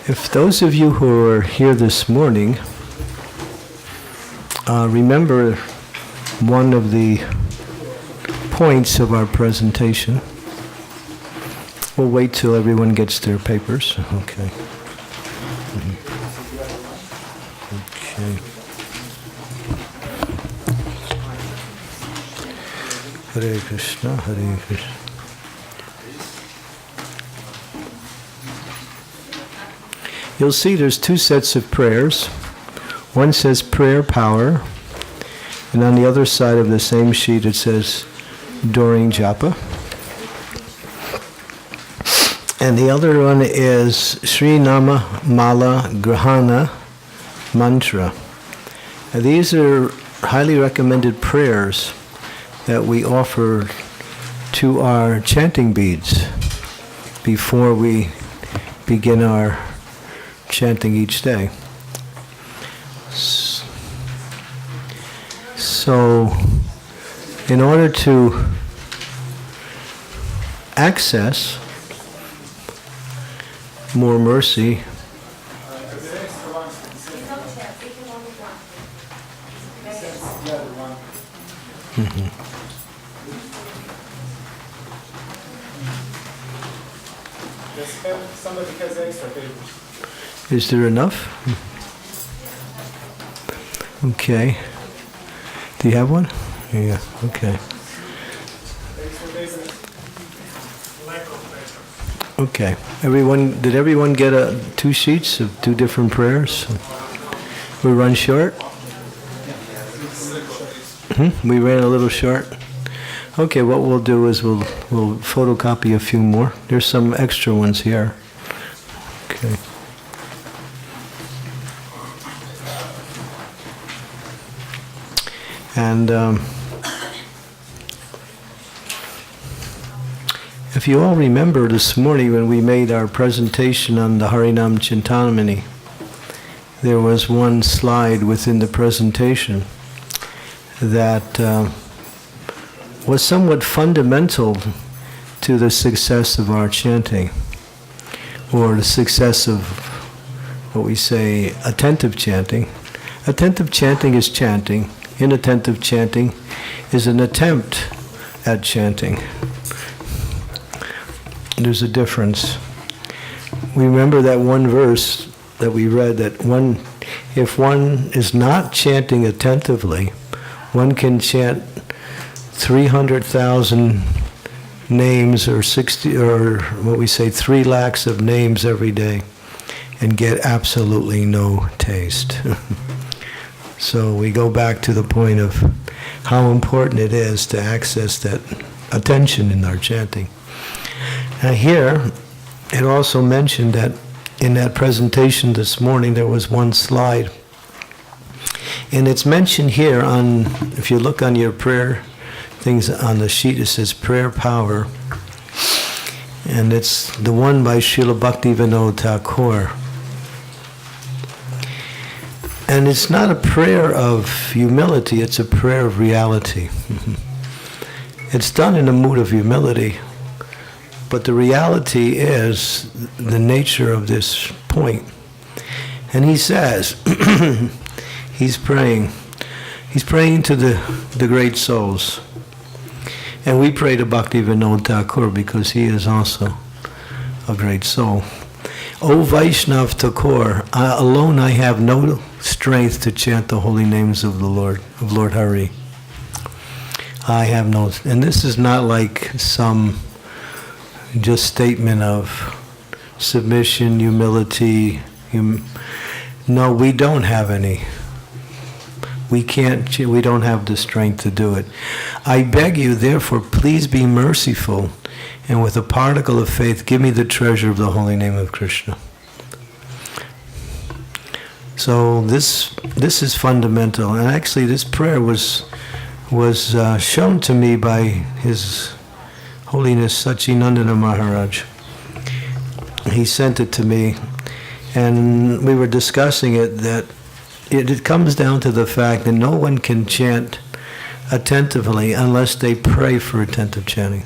If those of you who are here this morning remember one of the points of our presentation, we'll wait till everyone gets their papers. Okay. Okay. Hare Krishna, Hare Krishna. You'll see there's two sets of prayers. One says prayer power, and on the other side of the same sheet it says during japa. And the other one is Sri Nama Mala Grahana Mantra. Now, these are highly recommended prayers that we offer to our chanting beads before we begin our chanting each day. So, in order to access more mercy, Somebody has extra papers. Is there enough? Okay. Do you have one? Yeah, okay. Okay. Did everyone get two sheets of two different prayers? We run short? We ran a little short? Okay, what we'll do is we'll photocopy a few more. There's some extra ones here. Okay. And if you all remember this morning when we made our presentation on the Harinam Chintamani, there was one slide within the presentation that was somewhat fundamental to the success of our chanting, or the success of what we say attentive chanting. Attentive chanting is chanting. Inattentive chanting is an attempt at chanting. There's a difference. We remember that one verse that we read, that if one is not chanting attentively, one can chant 300,000 names or 3 lakhs of names every day and get absolutely no taste. So we go back to the point of how important it is to access that attention in our chanting. Now here, it also mentioned that in that presentation this morning there was one slide. And it's mentioned here on, if you look on your prayer things on the sheet, it says prayer power. And it's the one by Srila Bhaktivinoda Thakur. And it's not a prayer of humility, it's a prayer of reality. It's done in a mood of humility, but the reality is the nature of this point. And he says, he's praying to the great souls. And we pray to Bhaktivinoda Thakur because he is also a great soul. O Vaishnav Thakur, alone I have no strength to chant the holy names of the Lord, of Lord Hari. I have no, and this is not like some just statement of submission, humility. No, we don't have any. We don't have the strength to do it. I beg you, therefore, please be merciful, and with a particle of faith, give me the treasure of the holy name of Krishna. So this is fundamental, and actually this prayer was shown to me by His Holiness Sachinandana Maharaj. He sent it to me, and we were discussing it, that it comes down to the fact that no one can chant attentively unless they pray for attentive chanting.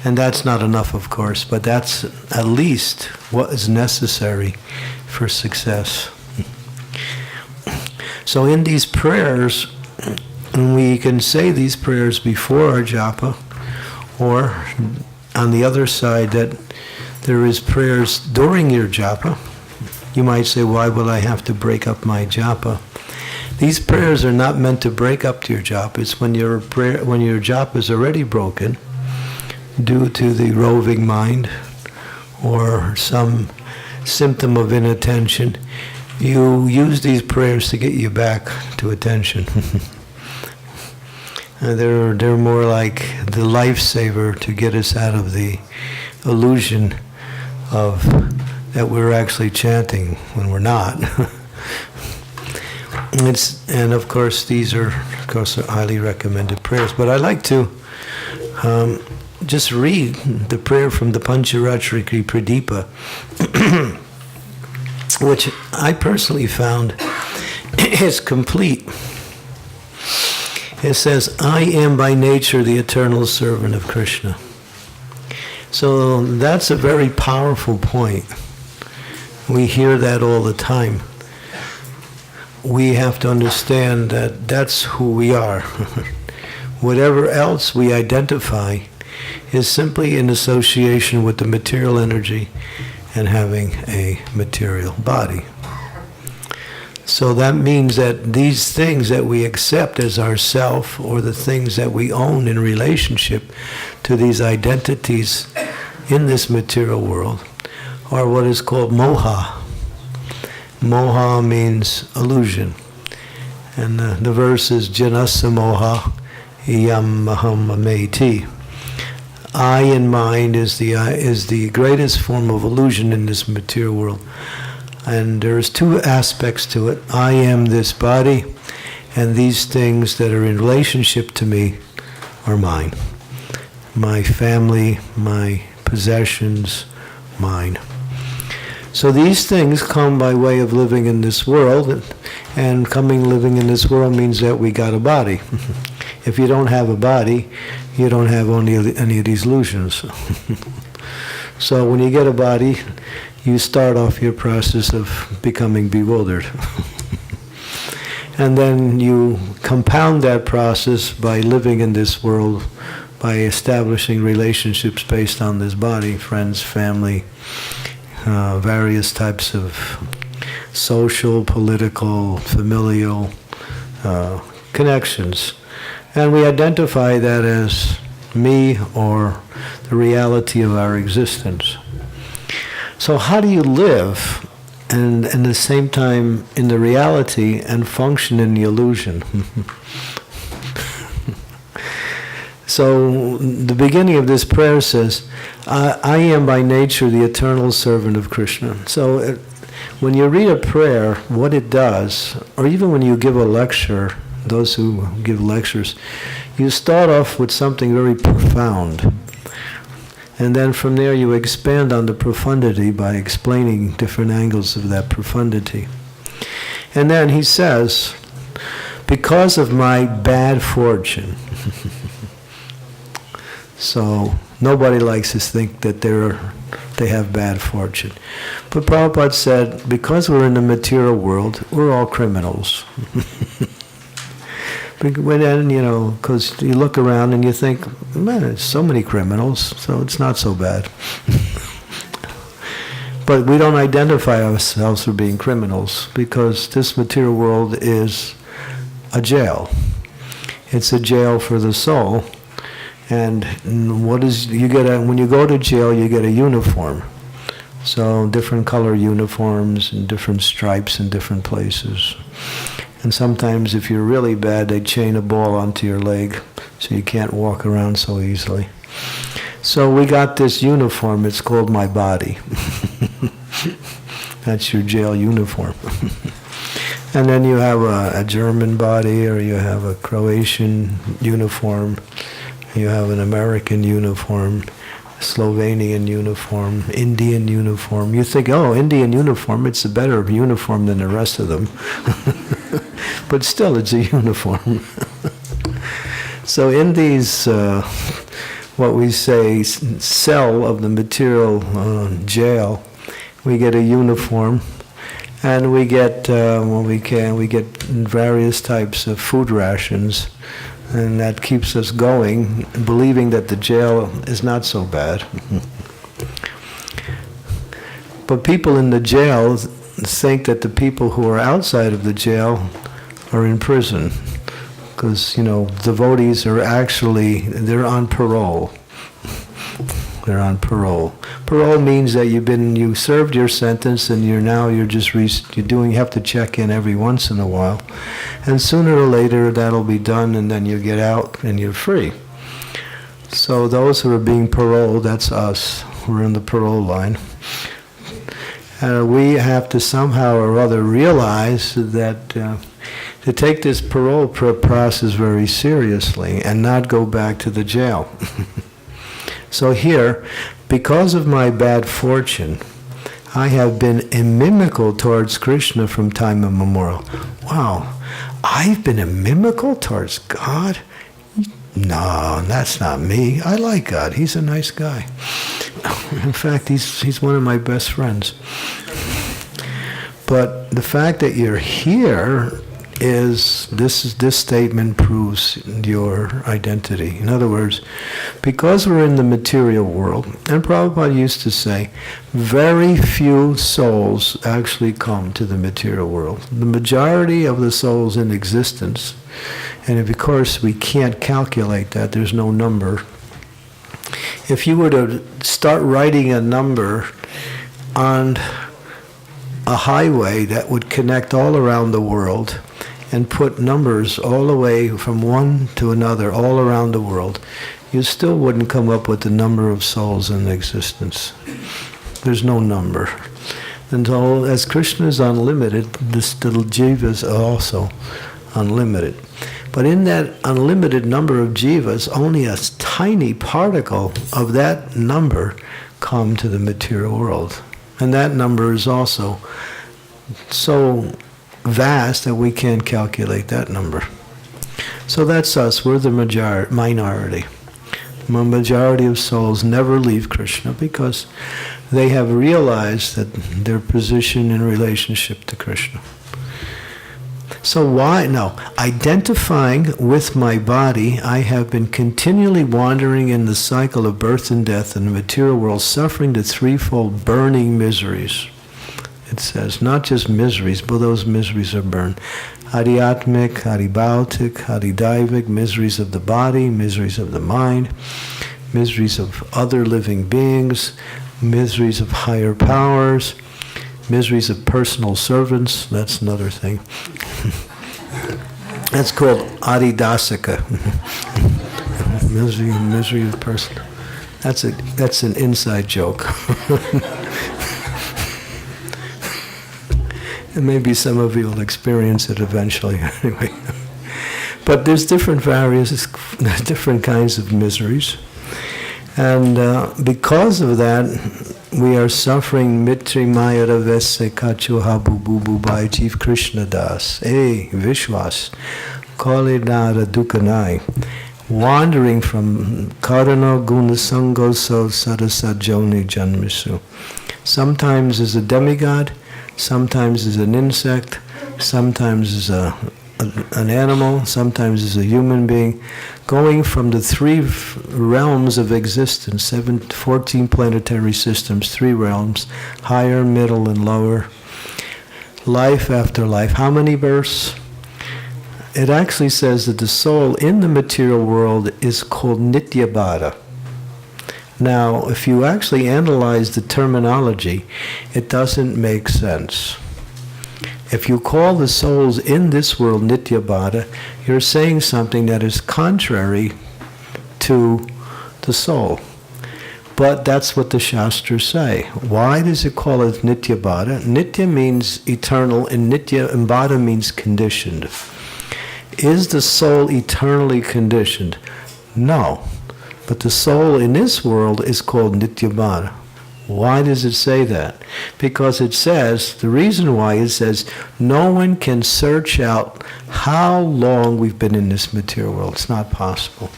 And that's not enough, of course, but that's at least what is necessary for success. So in these prayers, we can say these prayers before our japa, or on the other side, that there is prayers during your japa. You might say, why will I have to break up my japa? These prayers are not meant to break up your japa. It's when your japa is already broken due to the roving mind or some symptom of inattention. You use these prayers to get you back to attention. They're more like the lifesaver to get us out of the illusion of that we're actually chanting when we're not. And of course, these are, highly recommended prayers. But I like to just read the prayer from the Pancharatrika Pradipa, which I personally found is complete. It says, I am by nature the eternal servant of Krishna. So that's a very powerful point. We hear that all the time. We have to understand that that's who we are. Whatever else we identify is simply in association with the material energy and having a material body. So that means that these things that we accept as ourself, or the things that we own in relationship to these identities in this material world, are what is called moha. Moha means illusion. And the verse is Janasa moha iyam maham ameti. I in mind is the greatest form of illusion in this material world. And there's two aspects to it. I am this body, and these things that are in relationship to me are mine. My family, my possessions, mine. So these things come by way of living in this world, and living in this world means that we got a body. If you don't have a body, you don't have any of these illusions. So when you get a body, you start off your process of becoming bewildered. And then you compound that process by living in this world, by establishing relationships based on this body, friends, family, various types of social, political, familial connections. And we identify that as me, or the reality of our existence. So how do you live and at the same time in the reality and function in the illusion? So the beginning of this prayer says, I am by nature the eternal servant of Krishna. So when you read a prayer, what it does, or even when you give a lecture, those who give lectures, you start off with something very profound. And then from there you expand on the profundity by explaining different angles of that profundity. And then he says, because of my bad fortune. So nobody likes to think that they have bad fortune. But Prabhupada said, because we're in the material world, we're all criminals. Because you look around and you think, man, there's so many criminals, so it's not so bad. But we don't identify ourselves as being criminals, because this material world is a jail. It's a jail for the soul. And when you go to jail, you get a uniform. So different color uniforms and different stripes in different places. And sometimes if you're really bad, they chain a ball onto your leg so you can't walk around so easily. So we got this uniform, it's called my body. That's your jail uniform. And then you have a German body, or you have a Croatian uniform, you have an American uniform, Slovenian uniform, Indian uniform. You think, oh, Indian uniform, it's a better uniform than the rest of them. But still, it's a uniform. So in these what we say, cell of the material jail. We get a uniform, and we get, when we can, we get various types of food rations, and that keeps us going, believing that the jail is not so bad. But people in the jail think that the people who are outside of the jail are in prison. Because, devotees are actually, they're on parole. They're on parole. Parole means that you served your sentence and you have to check in every once in a while. And sooner or later that'll be done and then you get out and you're free. So those who are being paroled, that's us. We're in the parole line. We have to somehow or other realize that to take this parole process very seriously and not go back to the jail. So here, because of my bad fortune, I have been inimical towards Krishna from time immemorial. Wow, I've been inimical towards God? No, that's not me. I like God. He's a nice guy. In fact, he's one of my best friends. But the fact that you're here this statement proves your identity. In other words, because we're in the material world, and Prabhupada used to say, very few souls actually come to the material world. The majority of the souls in existence, and of course we can't calculate that, there's no number. If you were to start writing a number on a highway that would connect all around the world, and put numbers all the way from one to another all around the world, you still wouldn't come up with the number of souls in existence. There's no number. And so, as Krishna is unlimited, the jivas are also unlimited. But in that unlimited number of jivas, only a tiny particle of that number come to the material world. And that number is also so vast that we can't calculate that number. So that's us. We're the minority. The majority of souls never leave Krishna because they have realized that their position in relationship to Krishna. So why? No. Identifying with my body, I have been continually wandering in the cycle of birth and death in the material world, suffering the threefold burning miseries. It says, not just miseries, but those miseries are burned. Adhyatmic, adhibautic, adhidaivik, miseries of the body, miseries of the mind, miseries of other living beings, miseries of higher powers, miseries of personal servants. That's another thing. That's called adhidasika. misery of person. That's an inside joke. And maybe some of you will experience it eventually. Anyway, but there's different kinds of miseries, and because of that, we are suffering mitri mayara vese kachu habu bubu by Chief Krishna Das, Vishwas, Kalidara Dukanai, wandering from Karana Gunasango So Sadasajoni Janmisu. Sometimes as a demigod, sometimes as an insect, sometimes as an animal, sometimes as a human being, going from the three realms of existence, 14 planetary systems, 3 realms, higher, middle, and lower, life after life. How many births? It actually says that the soul in the material world is called Nityabhara. Now, if you actually analyze the terminology, it doesn't make sense. If you call the souls in this world Nityabhara, you're saying something that is contrary to the soul. But that's what the Shastras say. Why does it call it Nityabhara? Nitya means eternal, and Bhara means conditioned. Is the soul eternally conditioned? No. But the soul in this world is called Nityabhara. Why does it say that? Because it says, the reason why it says, no one can search out how long we've been in this material world. It's not possible.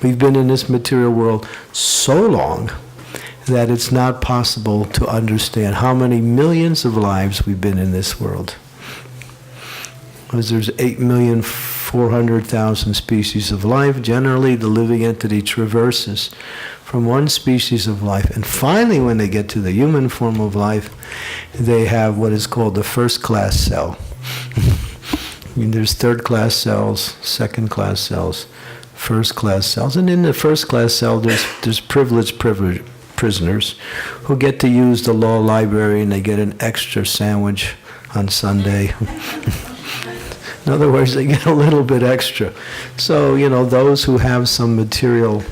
We've been in this material world so long that it's not possible to understand how many millions of lives we've been in this world. Because there's 8,400,000 species of life. Generally, the living entity traverses from one species of life. And finally, when they get to the human form of life, they have what is called the first-class cell. I mean, there's third-class cells, second-class cells, first-class cells. And in the first-class cell, there's privileged prisoners who get to use the law library, and they get an extra sandwich on Sunday. In other words, they get a little bit extra. So, those who have some material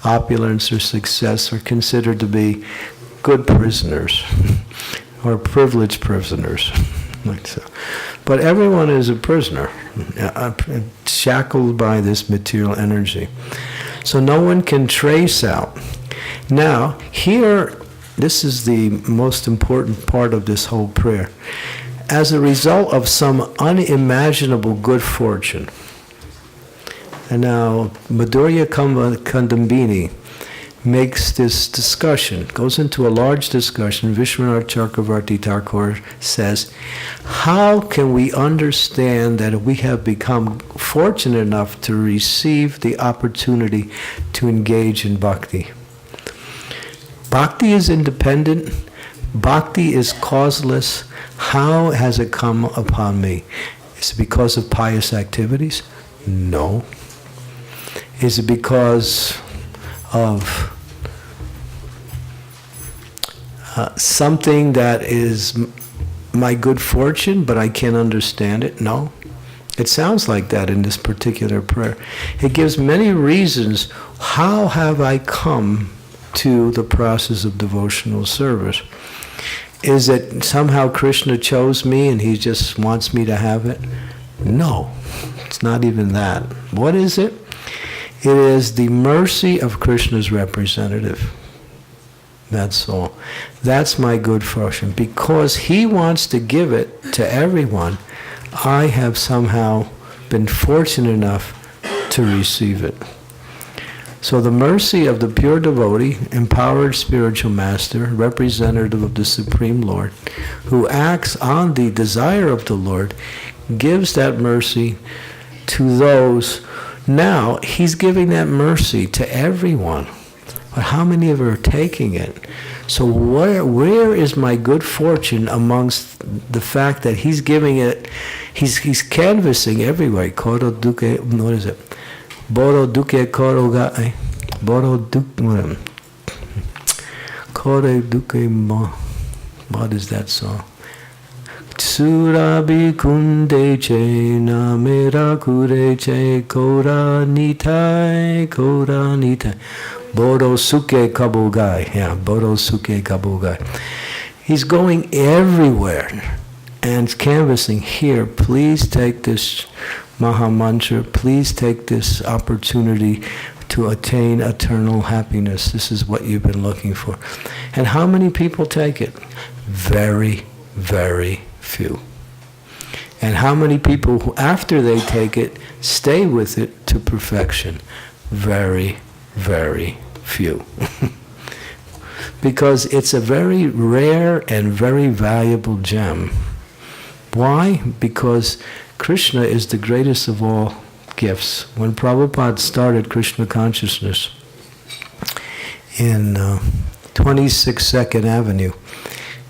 opulence or success are considered to be good prisoners or privileged prisoners. Like so. But everyone is a prisoner, shackled by this material energy. So no one can trace out. Now, here, this is the most important part of this whole prayer. As a result of some unimaginable good fortune. And now, Madhurya Kandambini makes this discussion, goes into a large discussion. Vishwanath Chakravarti Thakur says, how can we understand that we have become fortunate enough to receive the opportunity to engage in bhakti? Bhakti is independent. Bhakti is causeless. How has it come upon me? Is it because of pious activities? No. Is it because of something that is my good fortune, but I can't understand it? No. It sounds like that in this particular prayer. It gives many reasons. How have I come to the process of devotional service? Is it somehow Krishna chose me and he just wants me to have it? No, it's not even that. What is it? It is the mercy of Krishna's representative. That's all. That's my good fortune. Because he wants to give it to everyone, I have somehow been fortunate enough to receive it. So the mercy of the pure devotee, empowered spiritual master, representative of the Supreme Lord, who acts on the desire of the Lord, gives that mercy to those. Now, he's giving that mercy to everyone. But how many of them are taking it? So where is my good fortune amongst the fact that he's giving it, he's canvassing everywhere. Koro duke, what is it? Boro duke koro ga, boro duke, kore duke mo, what is that song? Surabi kunde che namera kure che kora nitai, boro suke kabogai, yeah, boro suke kabogai. He's going everywhere and canvassing here, please take this Maha Mantra, please take this opportunity to attain eternal happiness. This is what you've been looking for. And how many people take it? Very, very few. And how many people who, after they take it, stay with it to perfection? Very, very few. Because it's a very rare and very valuable gem. Why? Because Krishna is the greatest of all gifts. When Prabhupada started Krishna consciousness in 26 2nd Avenue,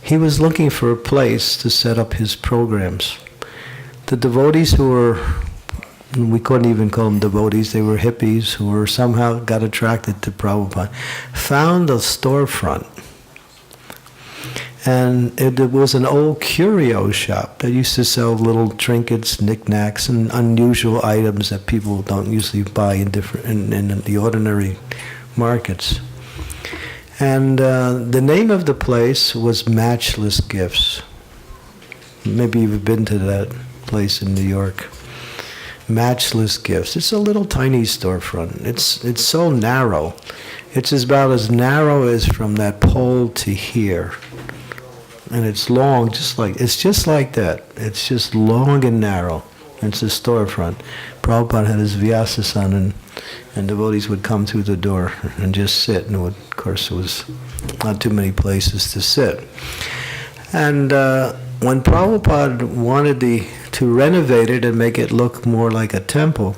he was looking for a place to set up his programs. The devotees who were, we couldn't even call them devotees, they were hippies who were somehow got attracted to Prabhupada, found a storefront. And it was an old curio shop that used to sell little trinkets, knickknacks, and unusual items that people don't usually buy in the ordinary markets. And the name of the place was Matchless Gifts. Maybe you've been to that place in New York. Matchless Gifts. It's a little tiny storefront. It's so narrow. It's about as narrow as from that pole to here. And it's long, it's just like that. It's just long and narrow. It's a storefront. Prabhupada had his Vyasasan, and And devotees would come through the door and just sit. And of course, there was not too many places to sit. And when Prabhupada wanted to renovate it and make it look more like a temple,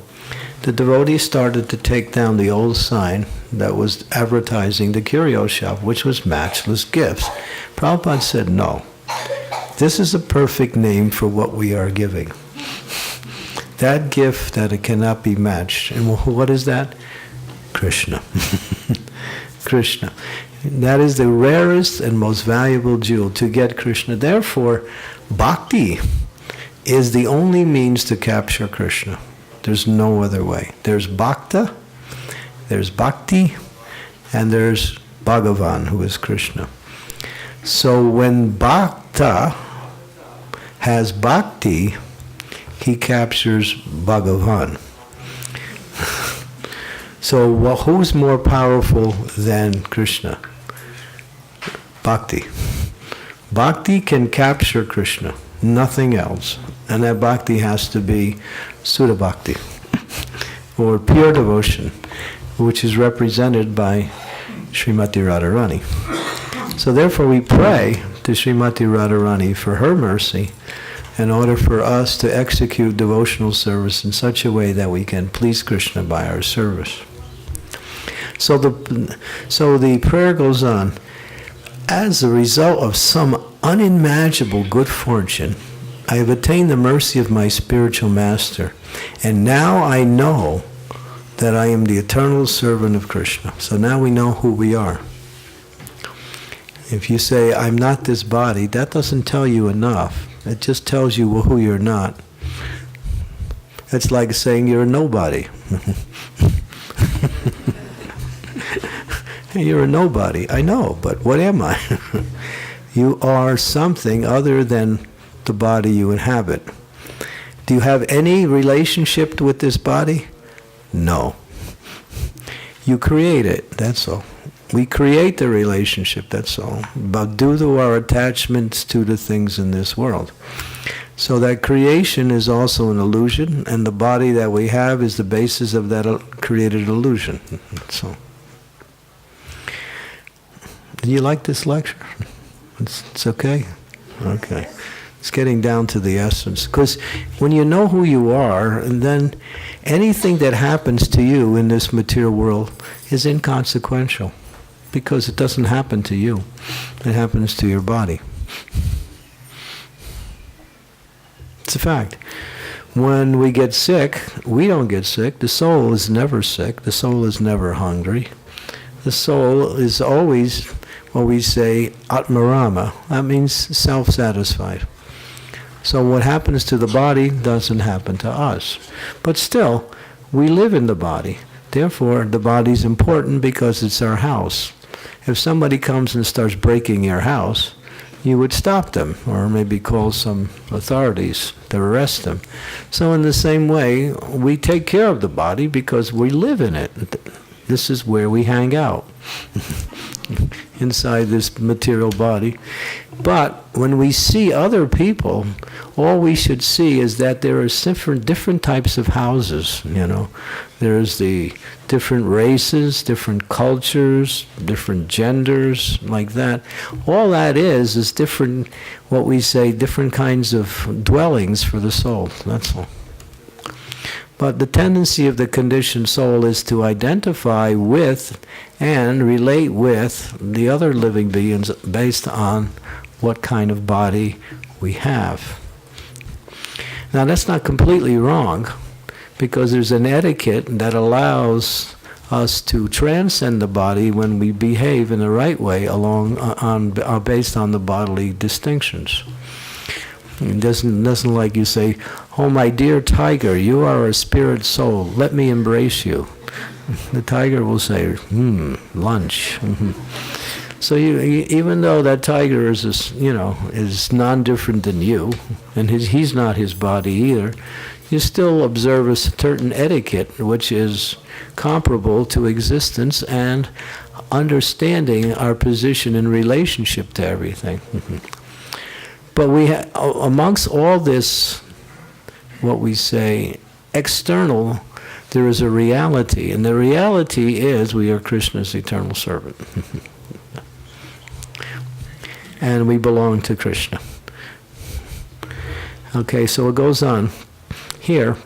the devotees started to take down the old sign that was advertising the curio shop, which was matchless gifts. Prabhupada said, no, this is a perfect name for what we are giving. That gift that it cannot be matched. And what is that? Krishna. Krishna. That is the rarest and most valuable jewel, to get Krishna. Therefore, bhakti is the only means to capture Krishna. There's no other way. There's bhakta, there's bhakti, and there's Bhagavan, who is Krishna. So when bhakta has bhakti, he captures Bhagavan. So who's more powerful than Krishna? Bhakti. Bhakti can capture Krishna, nothing else. And that bhakti has to be Sudha Bhakti, or pure devotion, which is represented by Srimati Radharani. So therefore we pray to Srimati Radharani for her mercy, in order for us to execute devotional service in such a way that we can please Krishna by our service. So the prayer goes on. As a result of some unimaginable good fortune, I have attained the mercy of my spiritual master, and now I know that I am the eternal servant of Krishna. So now we know who we are. If you say, I'm not this body, that doesn't tell you enough. It just tells you who you're not. It's like saying you're a nobody. You're a nobody. I know, but what am I? You are something other than the body you inhabit. Do you have any relationship with this body? No. You create it, that's all. We create the relationship, that's all. But due to our attachments to the things in this world. So that creation is also an illusion, and the body that we have is the basis of that created illusion. So, do you like this lecture? It's okay? Okay. It's getting down to the essence. Because when you know who you are, and then anything that happens to you in this material world is inconsequential. Because it doesn't happen to you. It happens to your body. It's a fact. When we get sick, we don't get sick. The soul is never sick. The soul is never hungry. The soul is always what we say, Atmarama. That means self-satisfied. So what happens to the body doesn't happen to us. But still, we live in the body. Therefore, the body's important because it's our house. If somebody comes and starts breaking your house, you would stop them, or maybe call some authorities to arrest them. So in the same way, we take care of the body because we live in it. This is where we hang out, inside this material body. But when we see other people, all we should see is that there are different types of houses, you know. There's the different races, different cultures, different genders, like that. All that is different, what we say, different kinds of dwellings for the soul, that's all. But the tendency of the conditioned soul is to identify with and relate with the other living beings based on what kind of body we have. Now that's not completely wrong, because there's an etiquette that allows us to transcend the body when we behave in the right way based on the bodily distinctions. It doesn't like you say, oh my dear tiger, you are a spirit soul, let me embrace you. The tiger will say, lunch. So even though that tiger is non-different than you, and he's not his body either, you still observe a certain etiquette which is comparable to existence and understanding our position in relationship to everything. But amongst all this, what we say, external there is a reality, and the reality is we are Krishna's eternal servant. And we belong to Krishna. Okay, so it goes on. Here,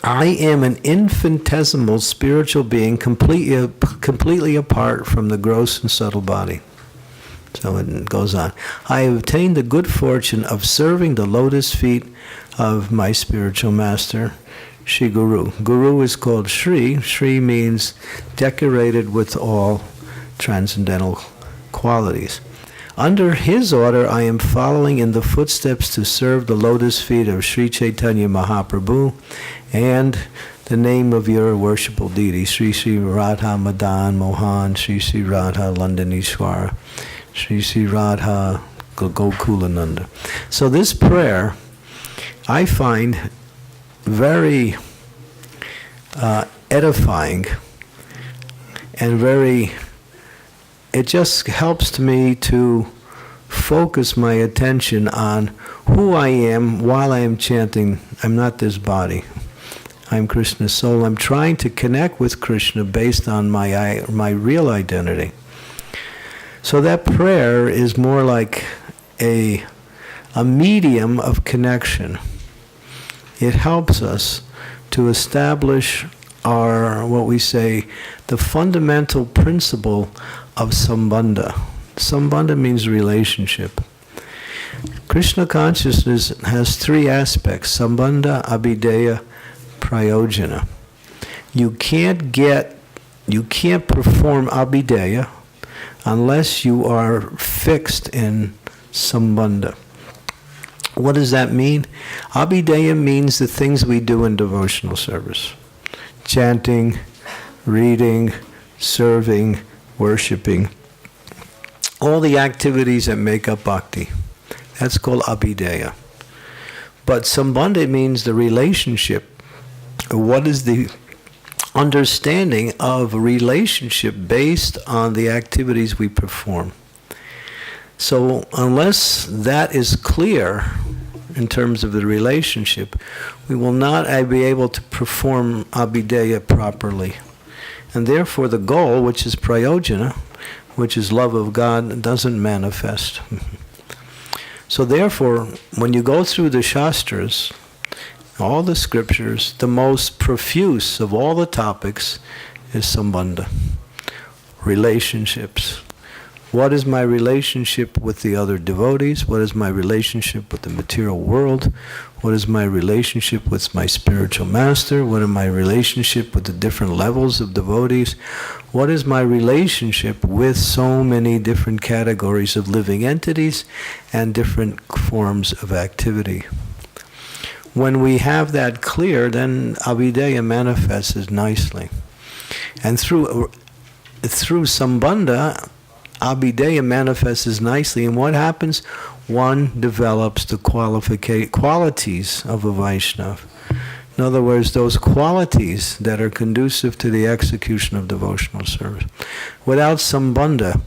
I am an infinitesimal spiritual being completely apart from the gross and subtle body. So it goes on. I have obtained the good fortune of serving the lotus feet of my spiritual master, Shri Guru. Guru is called Shri. Shri means decorated with all transcendental qualities. Under his order, I am following in the footsteps to serve the lotus feet of Sri Chaitanya Mahaprabhu and the name of your worshipful deity, Sri Sri Radha Madan Mohan, Sri Sri Radha Landanishwara, Sri Sri Radha Gokulananda. So this prayer, I find very edifying and very, it just helps me to focus my attention on who I am while I am chanting, I'm not this body. I'm Krishna's soul. I'm trying to connect with Krishna based on my real identity. So that prayer is more like a medium of connection. It helps us to establish our, what we say, the fundamental principle of sambandha. Sambandha means relationship. Krishna consciousness has three aspects: sambandha, abhideya, prayojana. You can't perform abhideya unless you are fixed in sambandha. What does that mean? Abhideya means the things we do in devotional service. Chanting, reading, serving, worshipping. All the activities that make up bhakti. That's called abhideya. But sambandha means the relationship. What is the understanding of relationship based on the activities we perform? So unless that is clear in terms of the relationship, we will not be able to perform abhideya properly. And therefore the goal, which is prayojana, which is love of God, doesn't manifest. So therefore, when you go through the Shastras, all the scriptures, the most profuse of all the topics is sambandha, relationships. What is my relationship with the other devotees? What is my relationship with the material world? What is my relationship with my spiritual master? What is my relationship with the different levels of devotees? What is my relationship with so many different categories of living entities and different forms of activity? When we have that clear, then abhideya manifests nicely. And through sambandha, abhideya manifests nicely, and what happens? One develops the qualities of a Vaishnava. In other words, those qualities that are conducive to the execution of devotional service. Without sambandha,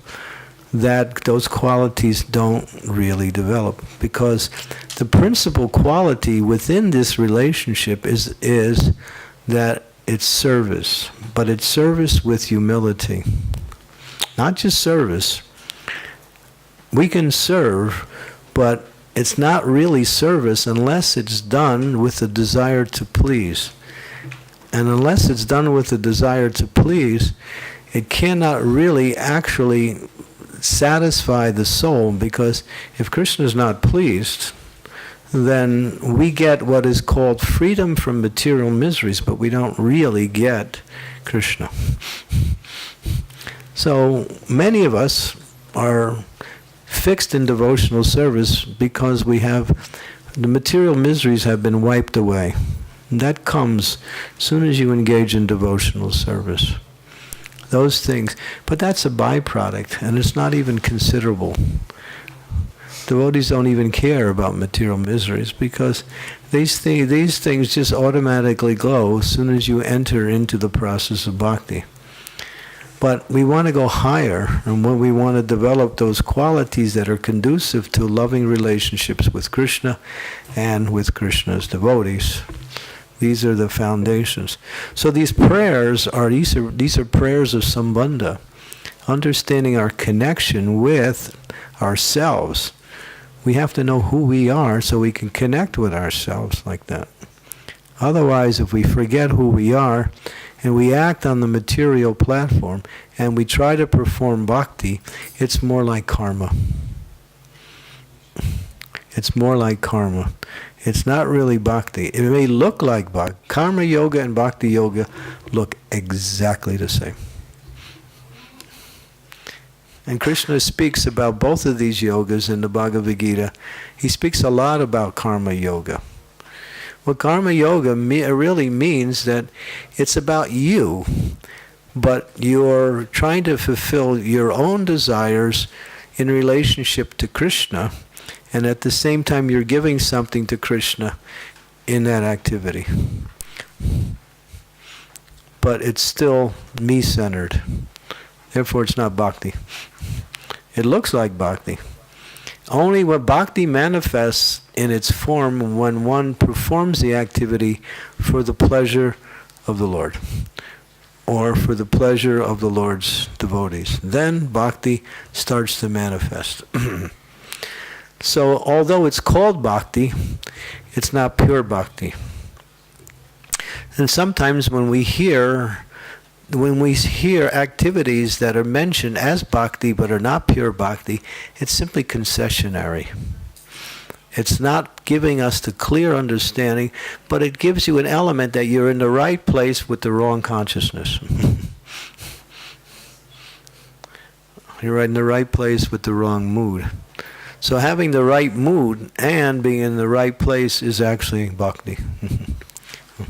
those qualities don't really develop, because the principal quality within this relationship is that it's service, but it's service with humility. Not just service. We can serve, but it's not really service unless it's done with the desire to please. And unless it's done with the desire to please, it cannot really actually satisfy the soul, because if Krishna is not pleased, then we get what is called freedom from material miseries, but we don't really get Krishna. So many of us are fixed in devotional service because the material miseries have been wiped away. And that comes as soon as you engage in devotional service. Those things, but that's a byproduct, and it's not even considerable. Devotees don't even care about material miseries, because these things just automatically go as soon as you enter into the process of bhakti. But we want to go higher, and when we want to develop those qualities that are conducive to loving relationships with Krishna and with Krishna's devotees, These are the foundations. So these prayers are these are prayers of Sambandha, understanding our connection with ourselves. We have to know who we are so we can connect with ourselves like that. Otherwise, if we forget who we are and we act on the material platform and we try to perform bhakti, it's more like karma. It's more like karma. It's not really bhakti. It may look like bhakti. Karma yoga and bhakti yoga look exactly the same. And Krishna speaks about both of these yogas in the Bhagavad Gita. He speaks a lot about karma yoga. Well, karma yoga really means that it's about you, but you're trying to fulfill your own desires in relationship to Krishna, and at the same time you're giving something to Krishna in that activity. But it's still me-centered. Therefore it's not bhakti. It looks like bhakti. Only what bhakti manifests in its form when one performs the activity for the pleasure of the Lord, or for the pleasure of the Lord's devotees. Then bhakti starts to manifest. So although it's called bhakti, it's not pure bhakti. And sometimes when we hear activities that are mentioned as bhakti but are not pure bhakti, it's simply concessionary. It's not giving us the clear understanding, but it gives you an element that you're in the right place with the wrong consciousness. You're in the right place with the wrong mood. So having the right mood and being in the right place is actually bhakti.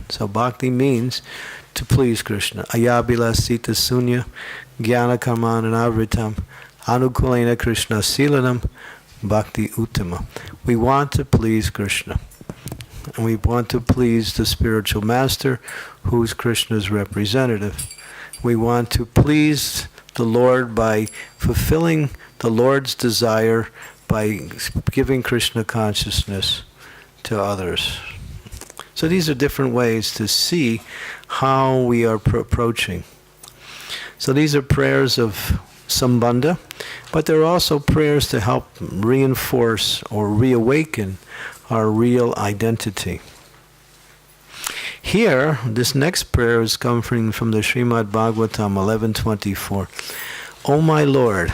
So bhakti means to please Krishna. Ayabila sita sunya jnana karmananavritam anukulena Krishna silanam bhakti uttama. We want to please Krishna. And we want to please the spiritual master who's Krishna's representative. We want to please the Lord by fulfilling the Lord's desire by giving Krishna consciousness to others. So these are different ways to see how we are approaching. So these are prayers of Sambandha, but they're also prayers to help reinforce or reawaken our real identity. Here, this next prayer is coming from the Srimad Bhagavatam 11:24. O my Lord,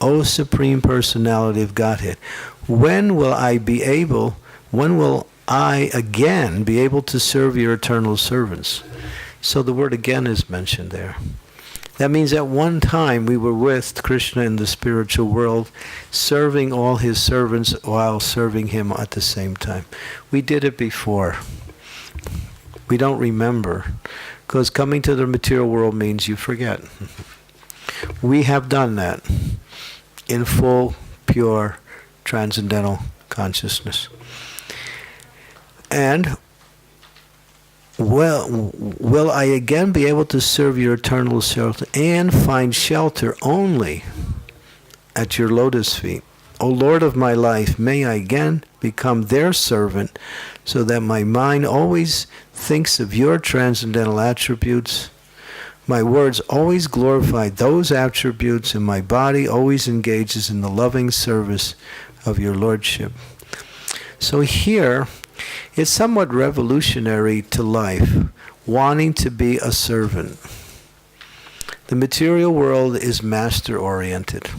O Supreme Personality of Godhead, when will I again be able to serve your eternal servants? So the word again is mentioned there. That means at one time we were with Krishna in the spiritual world, serving all his servants while serving him at the same time. We did it before. We don't remember, because coming to the material world means you forget. We have done that in full, pure, transcendental consciousness. And will I again be able to serve your eternal shelter and find shelter only at your lotus feet? O Lord of my life, may I again become their servant so that my mind always thinks of your transcendental attributes, my words always glorify those attributes, and my body always engages in the loving service of your Lordship. So here, it's somewhat revolutionary to life, wanting to be a servant. The material world is master-oriented.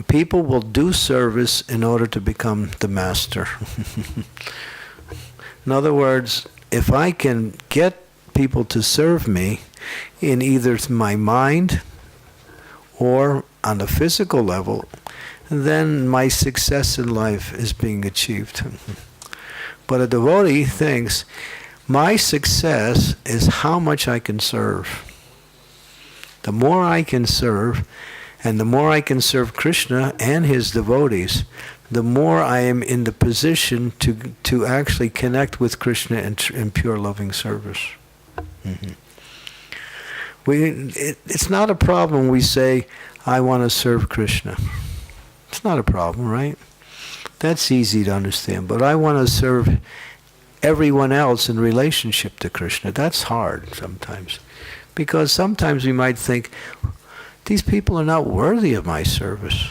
People will do service in order to become the master. In other words, if I can get people to serve me in either my mind or on the physical level, then my success in life is being achieved. But a devotee thinks, my success is how much I can serve. The more I can serve, and the more I can serve Krishna and his devotees, the more I am in the position to actually connect with Krishna in pure loving service. Mm-hmm. It's not a problem we say, I want to serve Krishna. It's not a problem, right? That's easy to understand. But I want to serve everyone else in relationship to Krishna. That's hard sometimes. Because sometimes we might think, these people are not worthy of my service.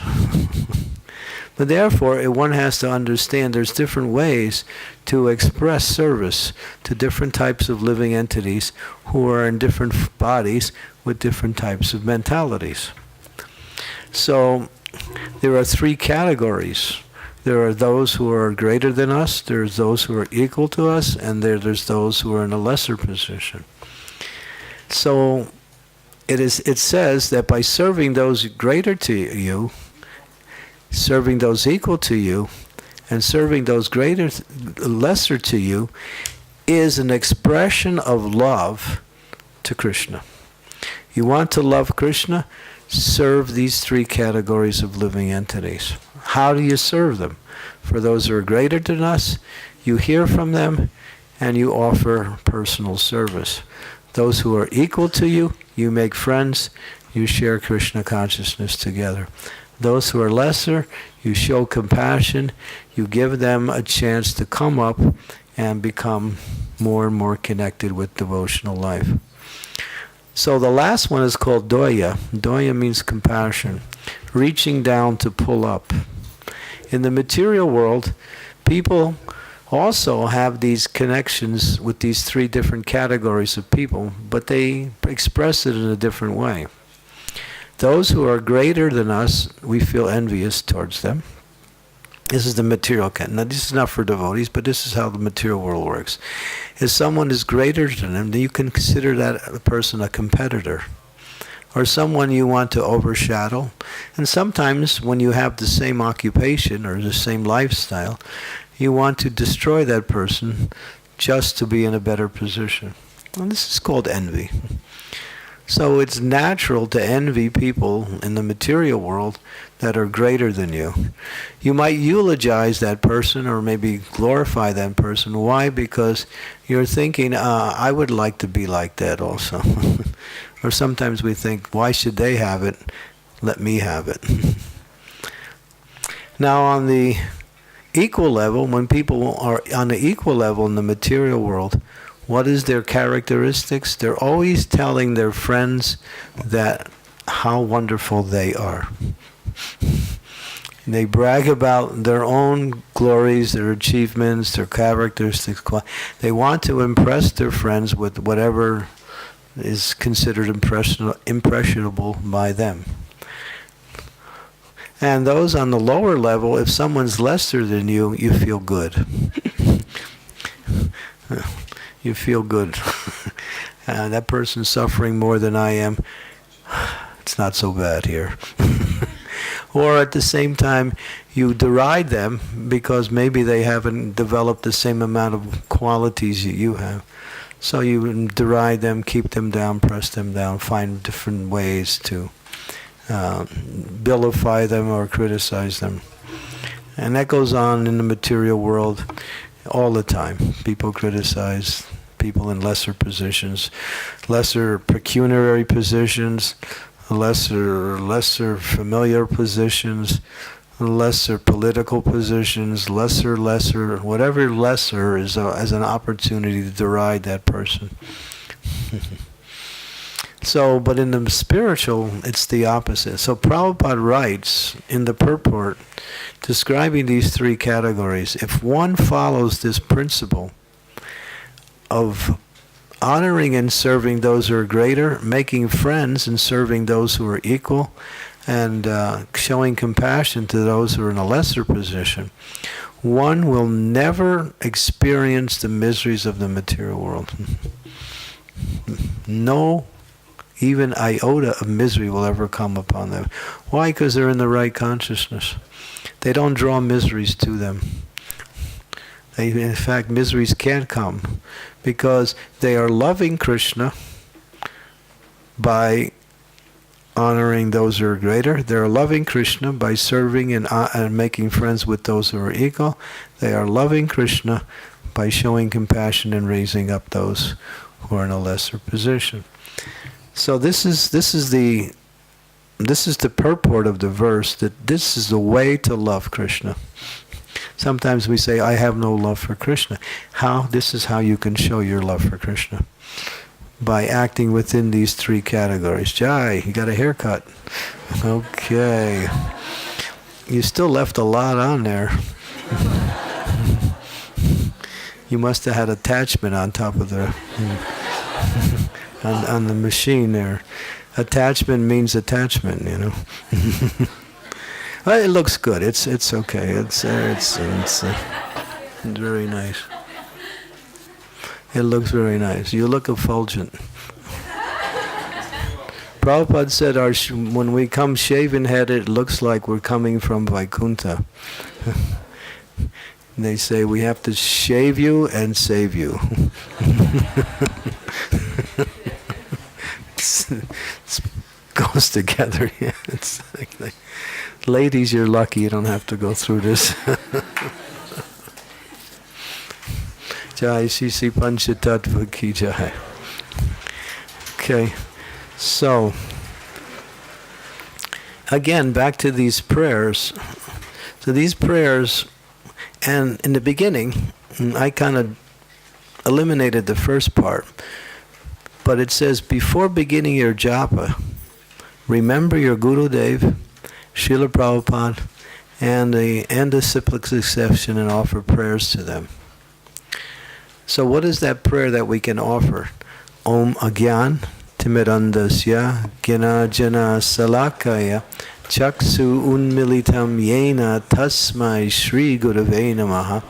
But therefore, one has to understand there's different ways to express service to different types of living entities who are in different bodies with different types of mentalities. So there are three categories. There are those who are greater than us, there's those who are equal to us, and there's those who are in a lesser position. So it says that by serving those greater to you, serving those equal to you, and serving those lesser to you, is an expression of love to Krishna. You want to love Krishna? Serve these three categories of living entities. How do you serve them? For those who are greater than us, you hear from them and you offer personal service. Those who are equal to you, you make friends, you share Krishna consciousness together. Those who are lesser, you show compassion, you give them a chance to come up and become more and more connected with devotional life. So the last one is called doya. Doya means compassion, reaching down to pull up. In the material world, people also have these connections with these three different categories of people, but they express it in a different way. Those who are greater than us, we feel envious towards them. This is the material. Now, this is not for devotees, but this is how the material world works. If someone is greater than them, then you can consider that person a competitor, or someone you want to overshadow. And sometimes when you have the same occupation or the same lifestyle, you want to destroy that person just to be in a better position. And this is called envy. So it's natural to envy people in the material world that are greater than you. You might eulogize that person or maybe glorify that person. Why? Because you're thinking, I would like to be like that also. Or sometimes we think, why should they have it? Let me have it. Now on the equal level, when people are on the equal level in the material world, what is their characteristics? They're always telling their friends that how wonderful they are. They brag about their own glories, their achievements, their characteristics. They want to impress their friends with whatever is considered impressionable by them. And those on the lower level, if someone's lesser than you, you feel good. You feel good. That person's suffering more than I am. It's not so bad here. Or at the same time, you deride them because maybe they haven't developed the same amount of qualities that you have. So you deride them, keep them down, press them down, find different ways to vilify them or criticize them. And that goes on in the material world all the time. People criticize people in lesser positions, lesser pecuniary positions, lesser familiar positions, lesser political positions, lesser, whatever lesser is as an opportunity to deride that person. So, but in the spiritual, it's the opposite. So Prabhupada writes in the purport, describing these three categories, if one follows this principle of honoring and serving those who are greater, making friends and serving those who are equal, and showing compassion to those who are in a lesser position, one will never experience the miseries of the material world. No even iota of misery will ever come upon them. Why? Because they're in the right consciousness. They don't draw miseries to them. In fact, miseries can't come because they are loving Krishna by honoring those who are greater. They are loving Krishna by serving and making friends with those who are equal. They are loving Krishna by showing compassion and raising up those who are in a lesser position. So this is the purport of the verse, that this is the way to love Krishna. Sometimes we say, I have no love for Krishna. How? This is how you can show your love for Krishna. By acting within these three categories. Jai, you got a haircut. Okay. You still left a lot on there. You must have had attachment on top of the on the machine there. Attachment means attachment, you know. Well, it looks good. It's okay. It's very nice. It looks very nice. You look effulgent. Prabhupada said, when we come shaven-headed, it looks like we're coming from Vaikuntha. They say, we have to shave you and save you. It goes together. Yeah. It's like, ladies, you're lucky you don't have to go through this. Jai Shri Panchatattva Ki Jai. Okay, so again, back to these prayers. So these prayers, and in the beginning, I kind of eliminated the first part, but it says, before beginning your japa, remember your Gurudev, Srila Prabhupada, and the cyclic succession, and offer prayers to them. So what is that prayer that we can offer? Om Agyan Timidandasya Gina Jana Salakaya Chaksu Unmilitam Yena Tasmai Shri Gurave Namaha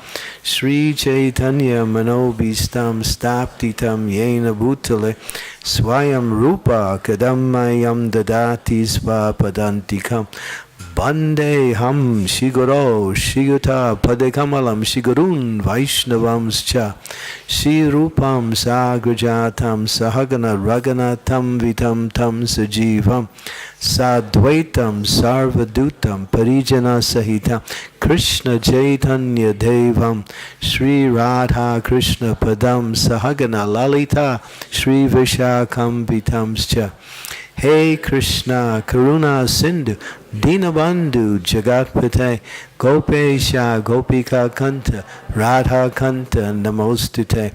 Shri Chaitanya Manobistam Staptitam Yena Bhutale Swayam Rupa Kadammayam Dadati Svapadantikam Bande Ham Shiguro Shiguta Padekamalam Shigurun Vaishnavamscha Shri Rupam Sagrajatam Sahagana Raganatam Vitam Tam Sajivam Sadvaitam Sarvadutam Parijana Sahitam Krishna Chaitanya Devam Shri Radha Krishna Padam Sahagana Lalita Shri Vishakam Vitamscha Hey Krishna, Karuna Sindhu, Dinabandhu, Jagatpate, Gopesha, Gopika Kanta, Radha Kanta, Namostute,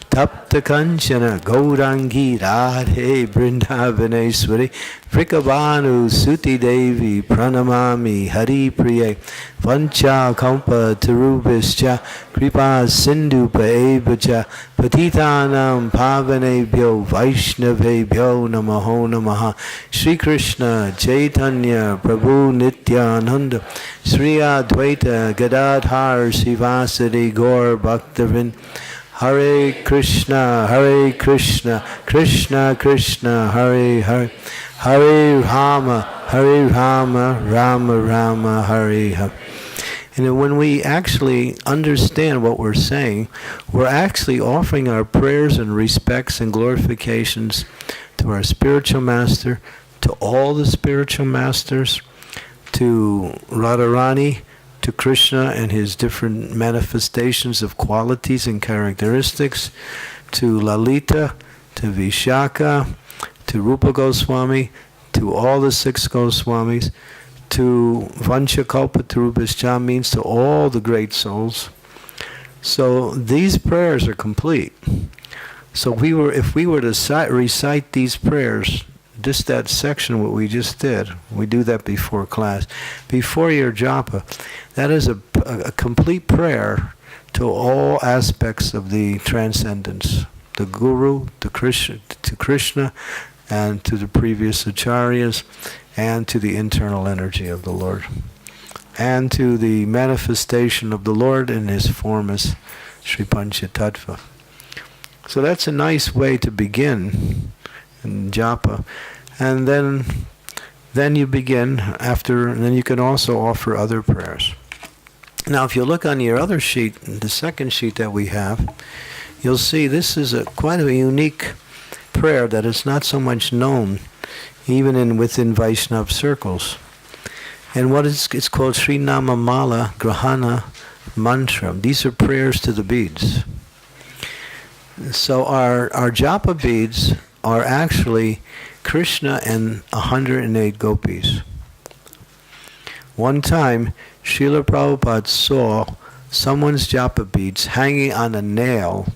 Tapta Kanchana, Gaurangi, Radhe, Vrindavaneshwari, Vrikabhanu, Suti Devi, Pranamami, Hari Priye, Vancha Kampa Tarubhischa, Kripa Sindhu Paevacha, Patitanam Pavanebhyo, Vaishnavebhyo, Namaho Namaha, Shri Krishna, Chaitanya, Prabhu Nityananda, Sri Advaita, Gadadhar, Sivasadi, Gaur, Bhaktavind, Hare Krishna, Krishna Krishna, Hare Hare, Hare Rama, Rama Rama, Hare Hare. And when we actually understand what we're saying, we're actually offering our prayers and respects and glorifications to our spiritual master, to all the spiritual masters, to Radharani, to Krishna and his different manifestations of qualities and characteristics, to Lalita, to Vishaka, to Rupa Goswami, to all the 6 Goswamis, to Vanchakalpatarubhascha, means to all the great souls. So these prayers are complete. So if we were to recite these prayers, just that section, what we just did, we do that before class, before your japa, that is a complete prayer to all aspects of the transcendence, the Guru, to Krishna, and to the previous acharyas, and to the internal energy of the Lord, and to the manifestation of the Lord in his form as Sri Panchatattva. So that's a nice way to begin in japa. And then you begin after, and then you can also offer other prayers. Now, if you look on your other sheet, the second sheet that we have, you'll see this is quite a unique prayer that is not so much known, even within Vaishnava circles. And it's called Sri Nama Mala Grahana Mantra. These are prayers to the beads. So our japa beads are actually Krishna and 108 gopis. One time, Srila Prabhupada saw someone's japa beads hanging on a nail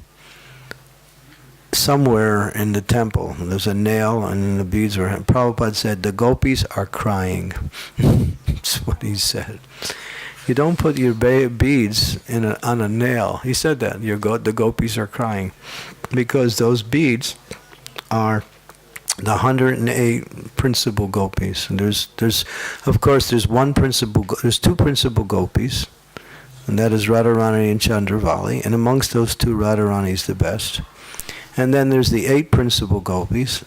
somewhere in the temple. There's a nail and the beads are... Prabhupada said, the gopis are crying. That's what he said. You don't put your beads on a nail. He said that. The gopis are crying. Because those beads are the 108 principal gopis. And there's two principal gopis. And that is Radharani and Chandravali. And amongst those two, Radharani is the best. And then there's the 8 principal gopis.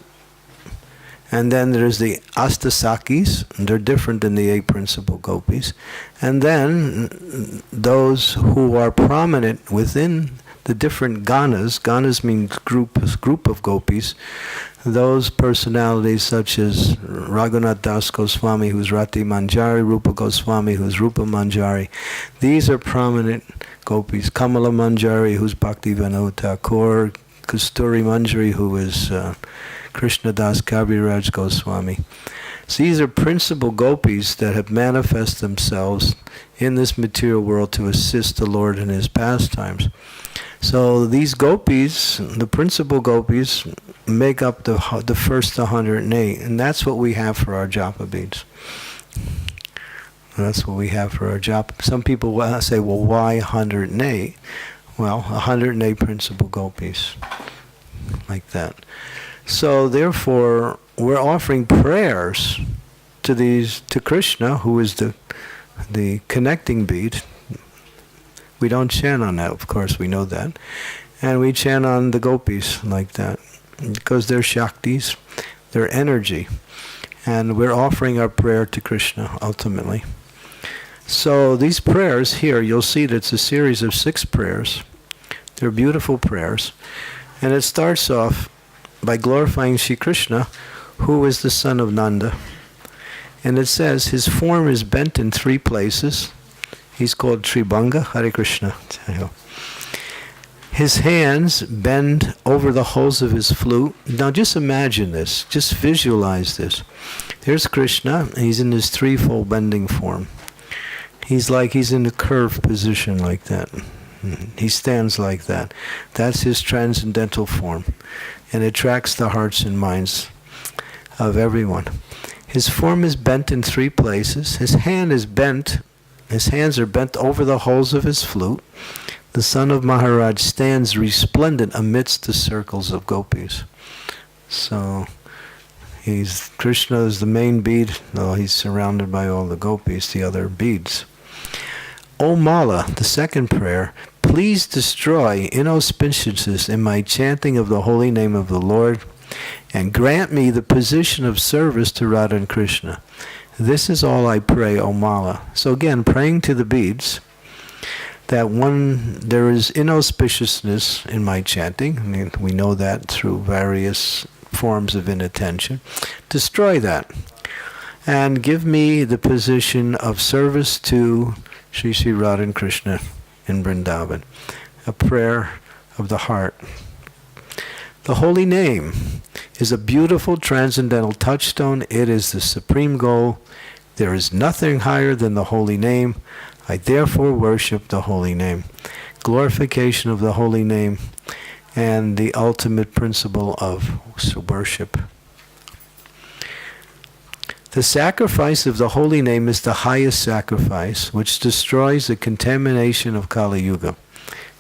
And then there's the Astasakis, and they're different than the 8 principal gopis. And then those who are prominent within the different ganas. Ganas mean group of gopis. Those personalities such as Raghunath Das Goswami, who's Rati Manjari, Rupa Goswami, who's Rupa Manjari. These are prominent gopis. Kamala Manjari, who's Bhakti Vinod Thakur. Kasturi Manjari, who is Krishna Das Kaviraj Goswami. So these are principal gopis that have manifested themselves in this material world to assist the Lord in his pastimes. So these gopis, the principal gopis, make up the first 108, and that's what we have for our japa beads. That's what we have for our japa. Some people will say, well, why 108? Well, 108 principal gopis, like that. So therefore, we're offering prayers to Krishna, who is the connecting bead. We don't chant on that, of course, we know that. And we chant on the gopis like that, because they're Shaktis, they're energy. And we're offering our prayer to Krishna, ultimately. So these prayers here, you'll see that it's a series of 6 prayers. They're beautiful prayers. And it starts off by glorifying Shri Krishna, who is the son of Nanda. And it says, his form is bent in 3 places. He's called Tribhanga, Hare Krishna. His hands bend over the holes of his flute. Now just imagine this, just visualize this. There's Krishna, and he's in his threefold bending form. He's in a curved position like that. He stands like that. That's his transcendental form. And it attracts the hearts and minds of everyone. His form is bent in 3 places. His hands are bent over the holes of his flute. The son of Maharaj stands resplendent amidst the circles of gopis. So Krishna is the main bead, though he's surrounded by all the gopis, the other beads. O Mala, the second prayer, please destroy inauspiciousness in my chanting of the holy name of the Lord, and grant me the position of service to Radha and Krishna. This is all I pray, O Mala. So again, praying to the beads, that there is inauspiciousness in my chanting. I mean, we know that through various forms of inattention. Destroy that. And give me the position of service to Sri Sri Radha and Krishna in Vrindavan. A prayer of the heart. The holy name is a beautiful transcendental touchstone. It is the supreme goal. There is nothing higher than the holy name. I therefore worship the holy name. Glorification of the holy name and the ultimate principle of worship. The sacrifice of the holy name is the highest sacrifice, which destroys the contamination of Kali Yuga.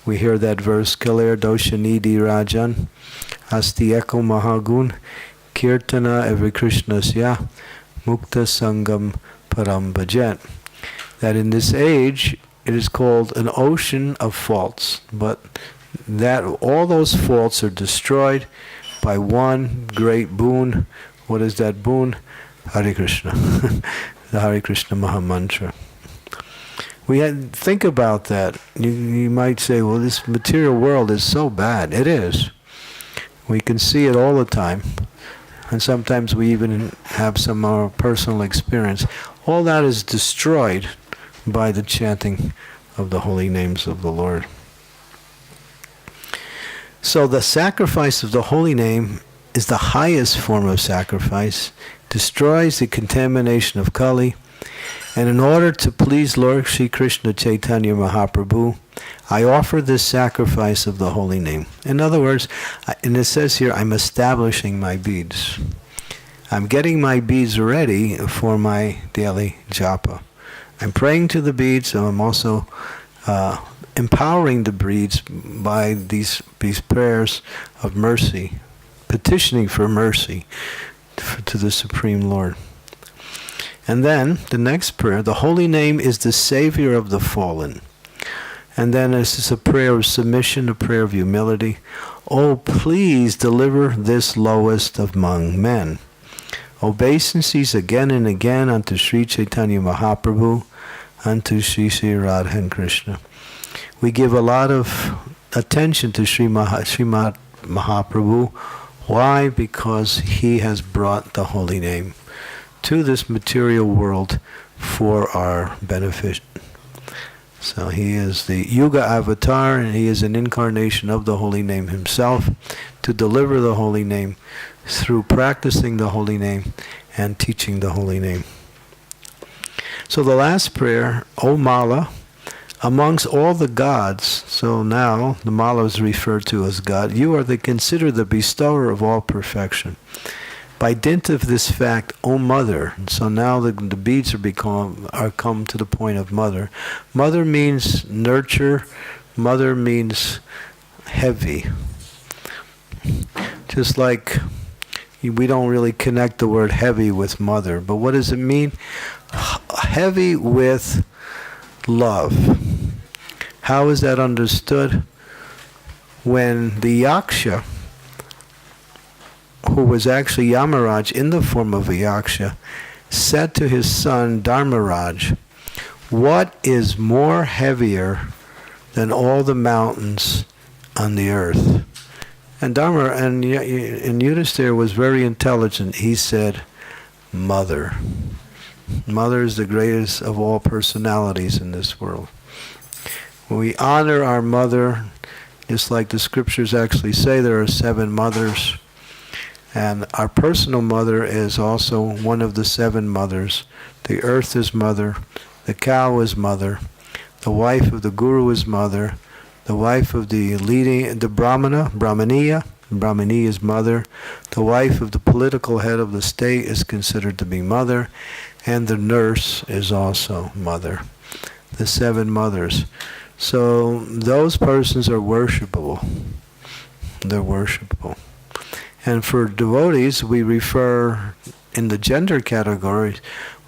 We hear that verse, Kalir Doshanidi Rajan, Asti Eko Mahagun, Kirtana Evi Krishnasya, Mukta Sangam Param Bhajet. That in this age, it is called an ocean of faults, but that all those faults are destroyed by one great boon. What is that boon? Hare Krishna, the Hare Krishna Mahamantra. Think about that. You might say, well, this material world is so bad. It is. We can see it all the time. And sometimes we even have some more personal experience. All that is destroyed by the chanting of the holy names of the Lord. So the sacrifice of the holy name is the highest form of sacrifice, destroys the contamination of Kali, And in order to please Lord Sri Krishna Chaitanya Mahaprabhu, I offer this sacrifice of the holy name. In other words, and it says here, I'm establishing my beads. I'm getting my beads ready for my daily japa. I'm praying to the beads, and I'm also empowering the beads by these prayers of mercy, petitioning for mercy to the Supreme Lord. And then the next prayer, the holy name is the savior of the fallen. And then this is a prayer of submission, a prayer of humility. Oh, please deliver this lowest among men. Obeisances again and again unto Sri Chaitanya Mahaprabhu, unto Sri Sri Radha and Krishna. We give a lot of attention to Srimad Mahaprabhu. Why? Because he has brought the holy name to this material world for our benefit. So he is the Yuga avatar, and he is an incarnation of the holy name himself to deliver the holy name through practicing the holy name and teaching the holy name. So the last prayer, O Mala, amongst all the gods, so now the Mala is referred to as God, you are considered the bestower of all perfection. By dint of this fact, O Mother, so now the beads are come to the point of mother. Mother means nurture. Mother means heavy. Just like we don't really connect the word heavy with mother, but what does it mean? Heavy with love. How is that understood? When the Yaksha, who was actually Yamaraj in the form of a Yaksha, said to his son Dharmaraj, what is more heavier than all the mountains on the earth? And Yudhisthira was very intelligent. He said, Mother. Mother is the greatest of all personalities in this world. When we honor our mother, just like the scriptures actually say, there are 7 mothers. And our personal mother is also one of the 7 mothers. The earth is mother. The cow is mother. The wife of the guru is mother. The wife of the Brahmaniya is mother. The wife of the political head of the state is considered to be mother. And the nurse is also mother. The 7 mothers. So those persons are worshipable. They're worshipable. And for devotees, we refer, in the gender categories,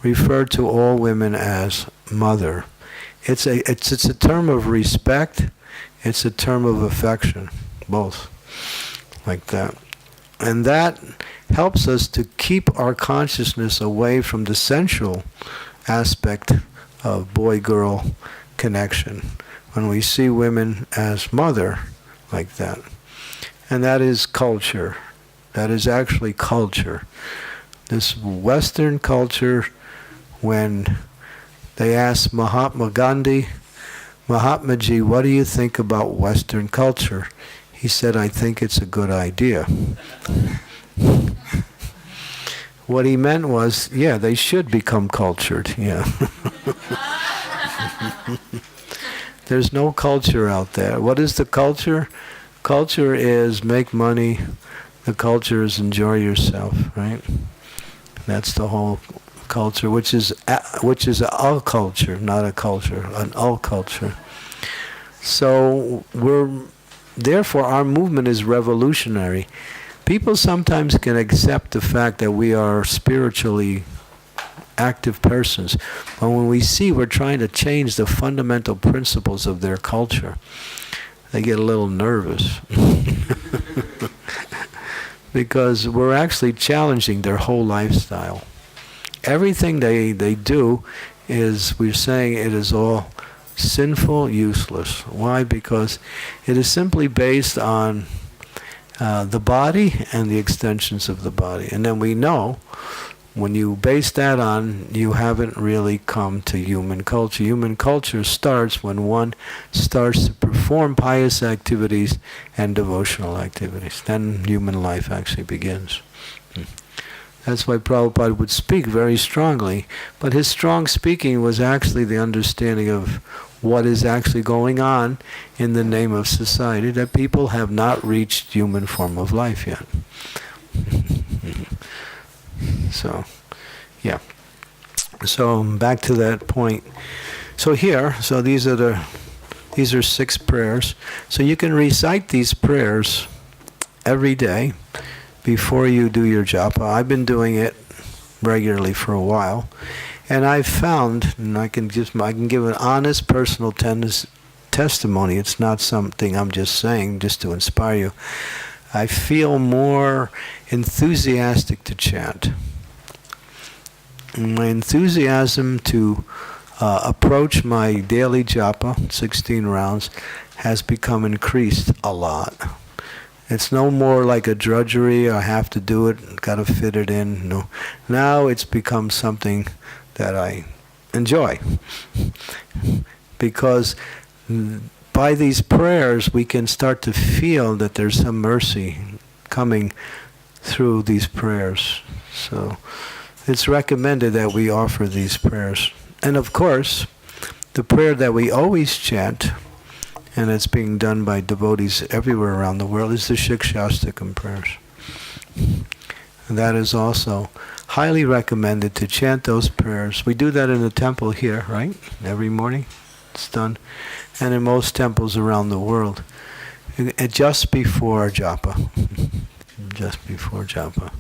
refer to all women as mother. It's a term of respect. It's a term of affection, both, like that. And that helps us to keep our consciousness away from the sensual aspect of boy-girl connection when we see women as mother, like that. And that is culture. That is actually culture. This Western culture, when they asked Mahatma Gandhi, Mahatmaji, what do you think about Western culture? He said, I think it's a good idea. What he meant was, yeah, they should become cultured, yeah. There's no culture out there. What is the culture? Culture is make money. The culture is enjoy yourself, right? That's the whole culture, which is a culture, not a culture, an culture. So therefore our movement is revolutionary. People sometimes can accept the fact that we are spiritually active persons, but when we see we're trying to change the fundamental principles of their culture, they get a little nervous. Because we're actually challenging their whole lifestyle. Everything they do is, we're saying it is all sinful, useless. Why? Because it is simply based on the body and the extensions of the body. And then we know, when you base that on, you haven't really come to human culture. Human culture starts when one starts to perform pious activities and devotional activities. Then human life actually begins. That's why Prabhupada would speak very strongly. But his strong speaking was actually the understanding of what is actually going on in the name of society, that people have not reached human form of life yet. So, yeah. So back to that point. So here, so these are 6 prayers. So you can recite these prayers every day before you do your japa. I've been doing it regularly for a while, and I've found, and I can give an honest personal testimony. It's not something I'm just saying just to inspire you. I feel more enthusiastic to chant. My enthusiasm to approach my daily japa, 16 rounds, has become increased a lot. It's no more like a drudgery, I have to do it, got to fit it in. No. Now it's become something that I enjoy. Because by these prayers we can start to feel that there's some mercy coming through these prayers. So it's recommended that we offer these prayers. And of course, the prayer that we always chant, and it's being done by devotees everywhere around the world, is the Shikshastakam prayers. And that is also highly recommended to chant those prayers. We do that in the temple here, right? Every morning it's done. And in most temples around the world. Just before japa. Just before japa.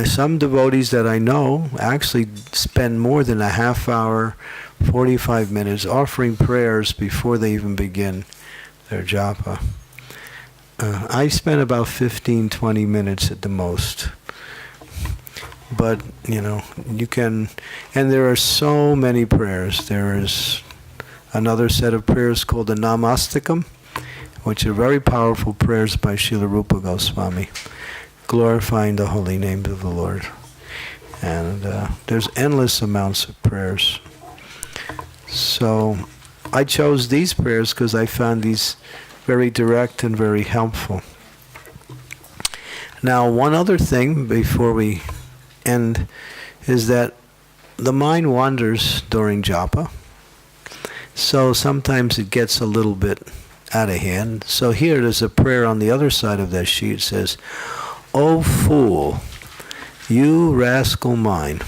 Some devotees that I know actually spend more than a half hour, 45 minutes offering prayers before they even begin their japa. I spend about 15-20 minutes at the most. But, you can, and there are so many prayers. There is another set of prayers called the Namastakam, which are very powerful prayers by Srila Rupa Goswami, glorifying the holy name of the Lord. And there's endless amounts of prayers. So I chose these prayers because I found these very direct and very helpful. Now, one other thing before we end is that the mind wanders during japa. So sometimes it gets a little bit out of hand. So here there's a prayer on the other side of that sheet. It says, "O fool, you rascal mind,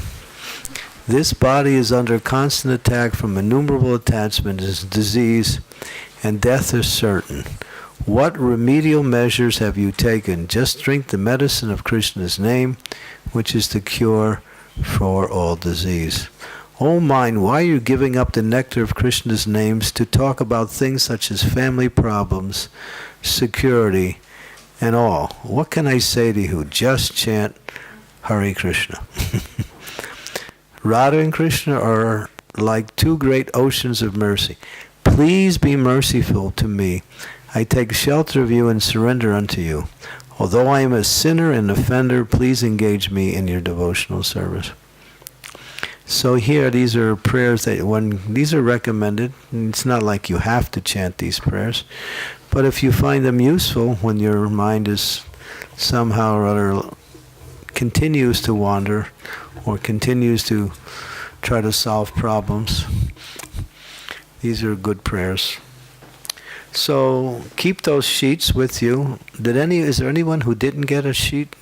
this body is under constant attack from innumerable attachments, disease, and death is certain. What remedial measures have you taken? Just drink the medicine of Krishna's name, which is the cure for all disease. O mind, why are you giving up the nectar of Krishna's names to talk about things such as family problems, security, and all? What can I say to you? Just chant Hare Krishna." Radha and Krishna are like 2 great oceans of mercy. Please be merciful to me. I take shelter of you and surrender unto you. Although I am a sinner and offender, please engage me in your devotional service. So here, these are prayers these are recommended. It's not like you have to chant these prayers, but if you find them useful when your mind is somehow or other continues to wander or continues to try to solve problems, these are good prayers. So keep those sheets with you. Is there anyone who didn't get a sheet?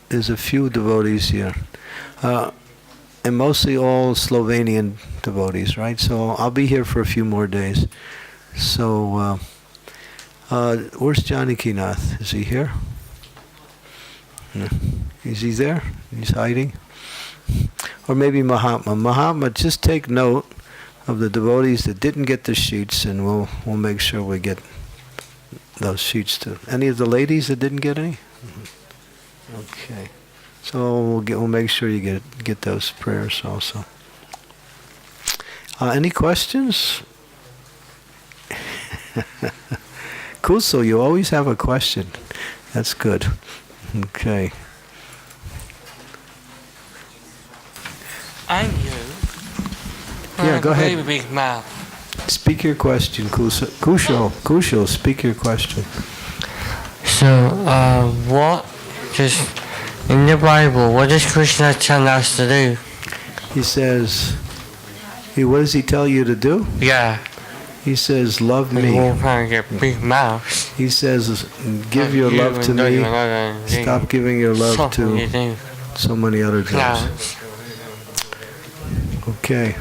There's a few devotees here. And mostly all Slovenian devotees, right? So I'll be here for a few more days. So, where's Janakinath? Is he here? No. Is he there? He's hiding? Or maybe Mahatma. Mahatma, just take note of the devotees that didn't get the sheets, and we'll make sure we get those sheets too. Any of the ladies that didn't get any? Okay. So we'll make sure you get those prayers also. Any questions? Cool, so you always have a question. That's good. Okay. I'm you. Yeah, go ahead. Very big mouth. Speak your question, Kusho. Kusho, speak your question. So, what does, in the Bible, what does Krishna tell us to do? He says, what does he tell you to do? Yeah. He says, love We me. won't find a big mouse. He says, give your love to me. Stop giving your love to so many other things. Okay.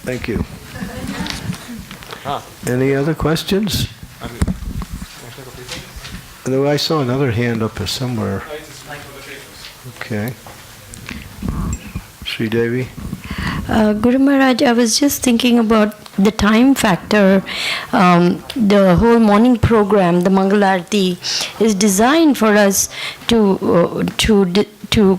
Thank you. Any other questions? Although I saw another hand up somewhere. Okay. Sri Devi? Guru Maharaj, I was just thinking about the time factor. The whole morning program, the Mangal Arati, is designed for us to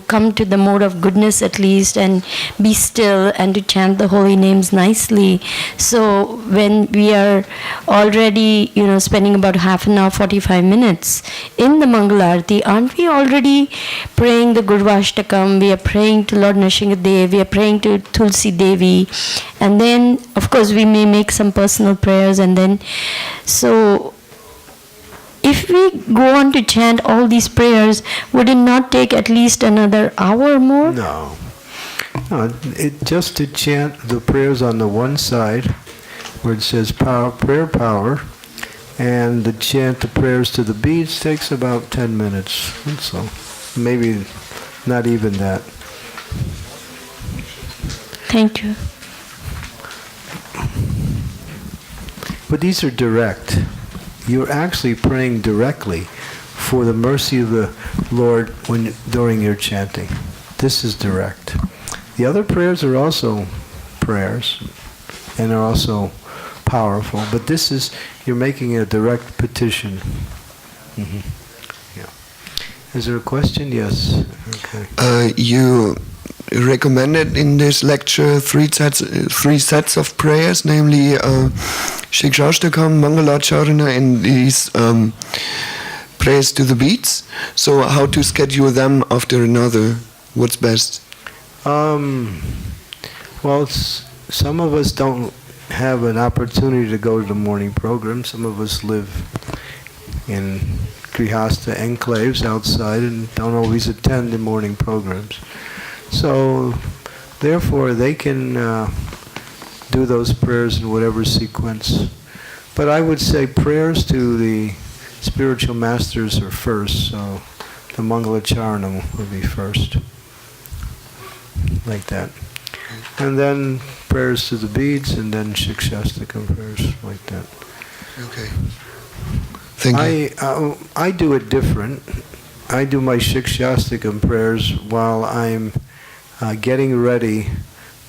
come to the mode of goodness at least and be still and to chant the holy names nicely. So when we are already, spending about half an hour, 45 minutes in the Mangal Arati, aren't we already praying the Gurvashtakam? We are praying to Lord Nrsingadev, we are praying to Tulsi Devi, and then of course we may make some personal prayers, and then so if we go on to chant all these prayers, would it not take at least another hour more? No. Just to chant the prayers on the one side, where it says prayer power, and to chant the prayers to the beads takes about 10 minutes. So maybe not even that. Thank you. But these are direct. You're actually praying directly for the mercy of the Lord during your chanting. This is direct. The other prayers are also prayers and are also powerful, but this is, you're making a direct petition. Mm-hmm. Yeah. Is there a question? Yes. Okay. You recommended in this lecture three sets of prayers, namely Shikshashtakam, Mangalacharana, and these prayers to the beads. So how to schedule them after another? What's best? Well, some of us don't have an opportunity to go to the morning program. Some of us live in Grihastha enclaves outside and don't always attend the morning programs. So, therefore, they can do those prayers in whatever sequence. But I would say prayers to the spiritual masters are first, so the Mangalacharanam would be first. Like that. And then prayers to the beads, and then Shikshastakam prayers, like that. Okay. Thank you. I do it different. I do my Shikshastakam prayers while I'm getting ready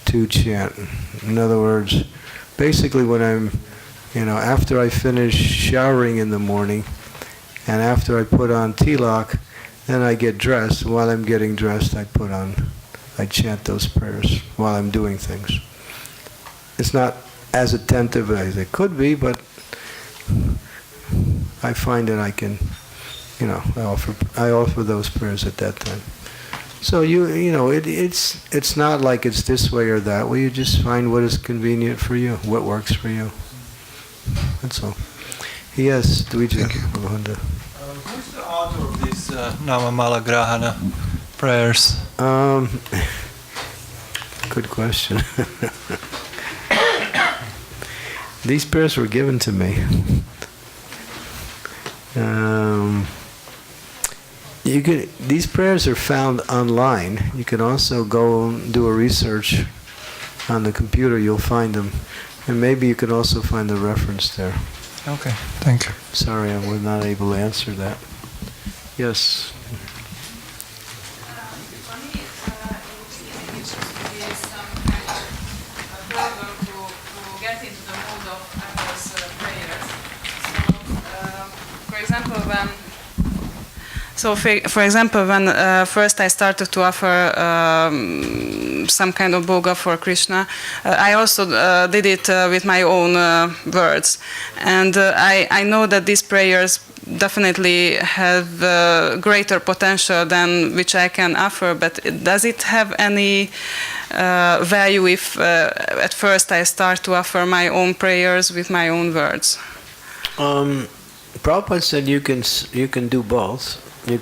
to chant. In other words, basically when I'm, after I finish showering in the morning, and after I put on tilak, then I get dressed. While I'm getting dressed, I chant those prayers while I'm doing things. It's not as attentive as it could be, but I find that I can, I offer those prayers at that time. So it's not like it's this way or that way. You just find what is convenient for you, what works for you. That's all. Yes, Dvija. Who's the author of these Namamala Grahana prayers? Good question. These prayers were given to me. These prayers are found online. You can also go and do a research on the computer. You'll find them, and maybe you can also find the reference there. Okay, thank you. Sorry, I was not able to answer that. Yes. For example, when first I started to offer some kind of bhoga for Krishna, I also did it with my own words. And I know that these prayers definitely have greater potential than which I can offer, but does it have any value if at first I start to offer my own prayers with my own words? Prabhupada said you can do both. He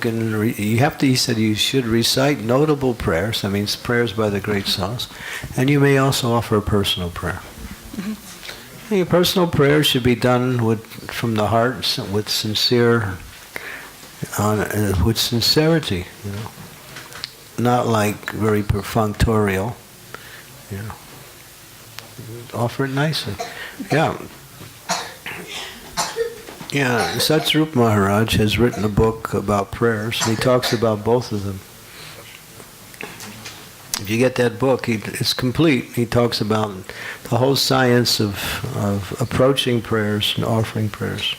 said you should recite notable prayers, that means prayers by the great souls, and you may also offer a personal prayer. Mm-hmm. Your personal prayer should be done from the heart, with sincerity, not like very perfunctorial. Offer it nicely. Yeah. Yeah, Satsrup Maharaj has written a book about prayers, and he talks about both of them. If you get that book, it's complete. He talks about the whole science of approaching prayers and offering prayers.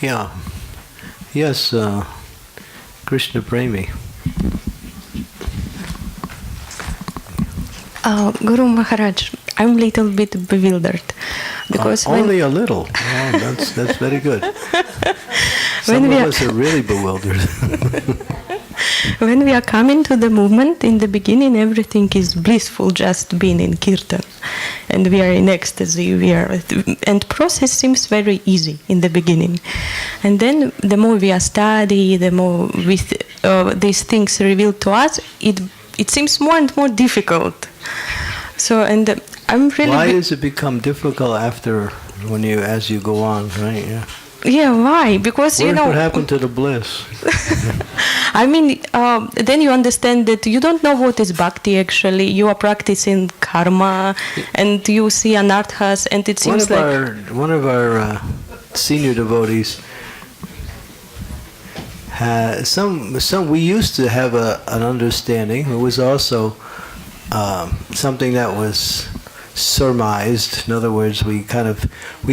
Yeah. Yes, Krishna Premi. Guru Maharaj, I'm a little bit bewildered because only a little. Oh, that's very good. Some of us are really bewildered. When we are coming to the movement, in the beginning everything is blissful, just being in kirtan, and we are in ecstasy. And process seems very easy in the beginning, and then the more we are studying, the more these things revealed to us, it seems more and more difficult. So, and I'm really. Why does it become difficult as you go on, right? Yeah. Yeah, why? Because what happened to the bliss? I mean, then you understand that you don't know what is bhakti actually. You are practicing karma, and you see anarthas, and it seems one of our senior devotees had we used to have an understanding. It was also something that was surmised. In other words, we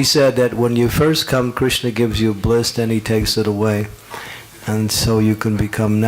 said that when you first come, Krishna gives you bliss, then he takes it away, and so you can become